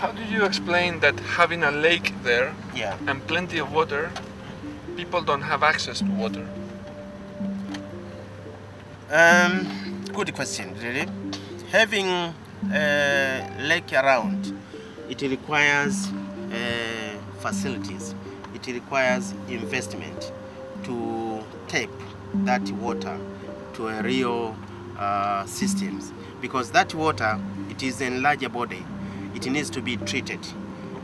How do you explain that having a lake there and plenty of water, people don't have access to water? Good question, really. Having a lake around, it requires facilities. It requires investment to tap that water to a real systems, because that water, it is in larger body. It needs to be treated.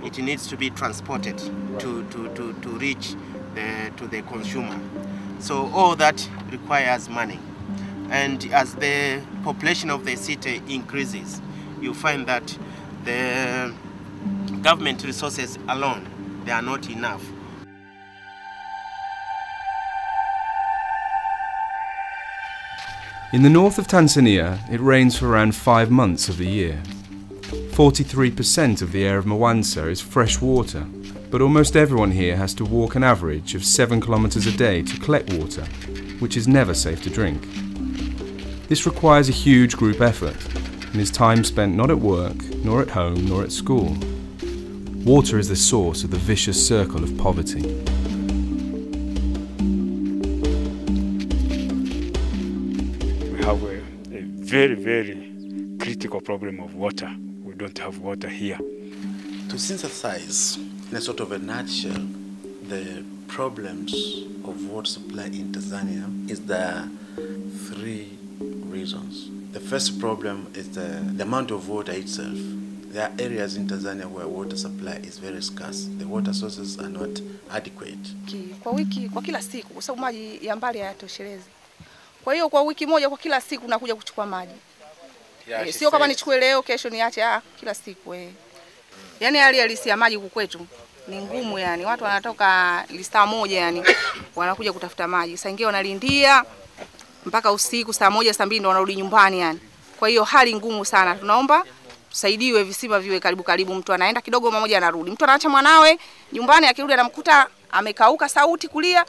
It needs to be transported to reach to the consumer. So all that requires money. And as the population of the city increases, you find that the government resources alone, they are not enough. In the north of Tanzania, it rains for around 5 months of the year. 43% of the air of Mwanza is fresh water, but almost everyone here has to walk an average of 7 kilometers a day to collect water, which is never safe to drink. This requires a huge group effort and is time spent not at work, nor at home, nor at school. Water is the source of the vicious circle of poverty. We have a very, very critical problem of water. We don't have water here. To synthesize, in a sort of a nutshell, the problems of water supply in Tanzania is the 3 reasons. The first problem is the amount of water itself. There are areas in Tanzania where water supply is very scarce. The water sources are not adequate. Kwa kila siku, kwa sababu maji ya mbali hayatoshelezi. Kwa hiyo kwa wiki moja, kwa kila siku nakuja kuchukua maji. Sio kama nichukue leo kesho niache, kila siku Yani hali halisi ya maji kukwetu ni ngumu yani. Watu wanatoka saa moja yani wanakuja kutafuta maji. Saa ingine wanalindia mpaka usiku saa 1 saa 2 ndo wanarudi nyumbani yani. Kwa hiyo hali ngumu sana. Tunaomba tusaidiwe, visima viwe karibu, mtu anaenda kidogo mmoja anarudi. Mtu anaacha mwanawe nyumbani, akirudi anamkuta amekauka sauti kulia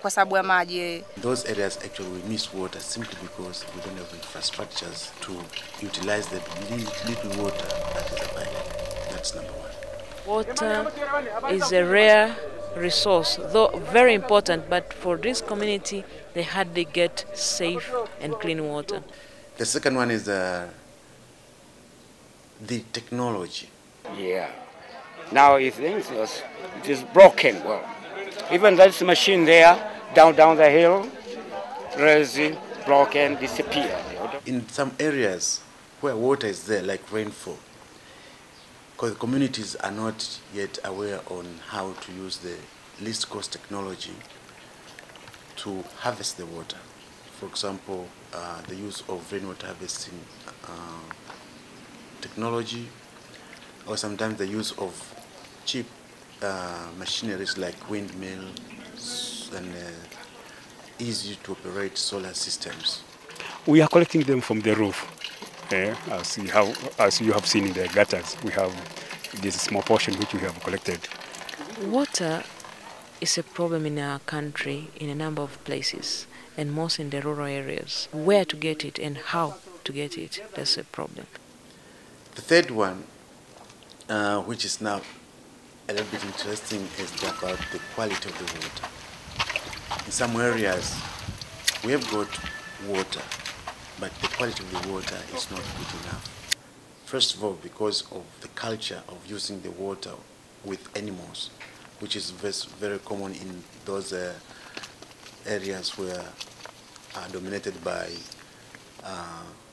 kwa sababu ya maji. Those areas actually we miss water simply because we don't have infrastructures to utilize the little water that is available. That's number 1. Water is a rare resource, though very important, but for this community they hardly get safe and clean water. The second one is the technology. Yeah. Now if it is broken, well, even that machine there, down the hill, crazy, broken, disappear. In some areas where water is there, like rainfall, because the communities are not yet aware on how to use the least cost technology to harvest the water. For example, the use of rainwater harvesting technology, or sometimes the use of cheap machineries like windmills and easy to operate solar systems. We are collecting them from the roof. As you have seen in the gutters, we have this small portion which we have collected. Water is a problem in our country in a number of places, and most in the rural areas. Where to get it and how to get it, that's a problem. The third one, which is now a little bit interesting, is about the quality of the water. In some areas, we have got water, but the quality of the water is not good enough. First of all, because of the culture of using the water with animals, which is very common in those areas where are dominated by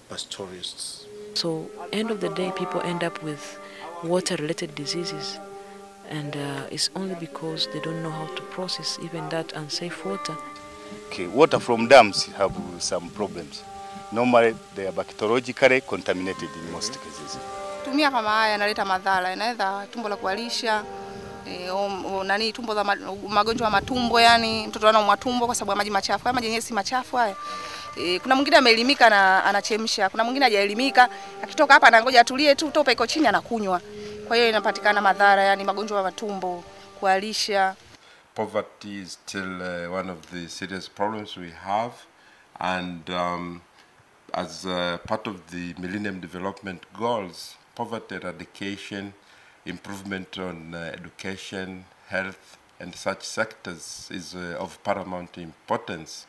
pastoralists. So, end of the day, people end up with water-related diseases, and it's only because they don't know how to process even that unsafe water. Okay, water from dams have some problems. Normally, they are bacteriologically contaminated in most cases. Tumia kama haya yanaleta madhara, inaweza tumbo la kualisha, tumbo za magonjwa ya matumbo, yani mtoto anaumwa tumbo kwa sababu ya maji machafu. Haya maji yenyewe si machafu haya. Kuna mwingine ameelimika na anachemsha, kuna mwingine hajaelimika, akitoka hapa anangoja atulie tu, topa iko chini anakunywa. Kwa hiyo inapatikana madhara, yani magonjwa ya matumbo, kualisha. Poverty is still one of the serious problems we have, and as part of the Millennium Development Goals, poverty eradication, improvement on education, health, and such sectors is of paramount importance.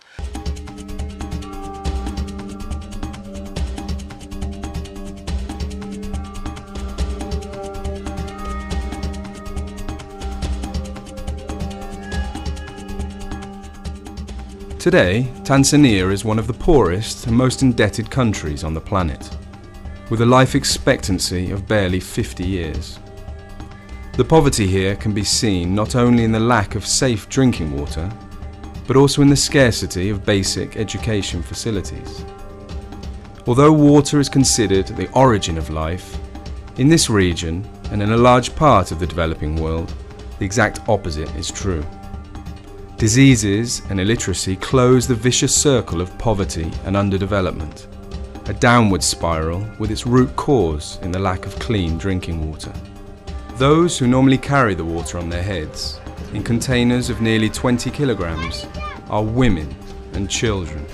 Today, Tanzania is one of the poorest and most indebted countries on the planet, with a life expectancy of barely 50 years. The poverty here can be seen not only in the lack of safe drinking water, but also in the scarcity of basic education facilities. Although water is considered the origin of life, in this region and in a large part of the developing world, the exact opposite is true. Diseases and illiteracy close the vicious circle of poverty and underdevelopment, a downward spiral with its root cause in the lack of clean drinking water. Those who normally carry the water on their heads, in containers of nearly 20 kilograms, are women and children.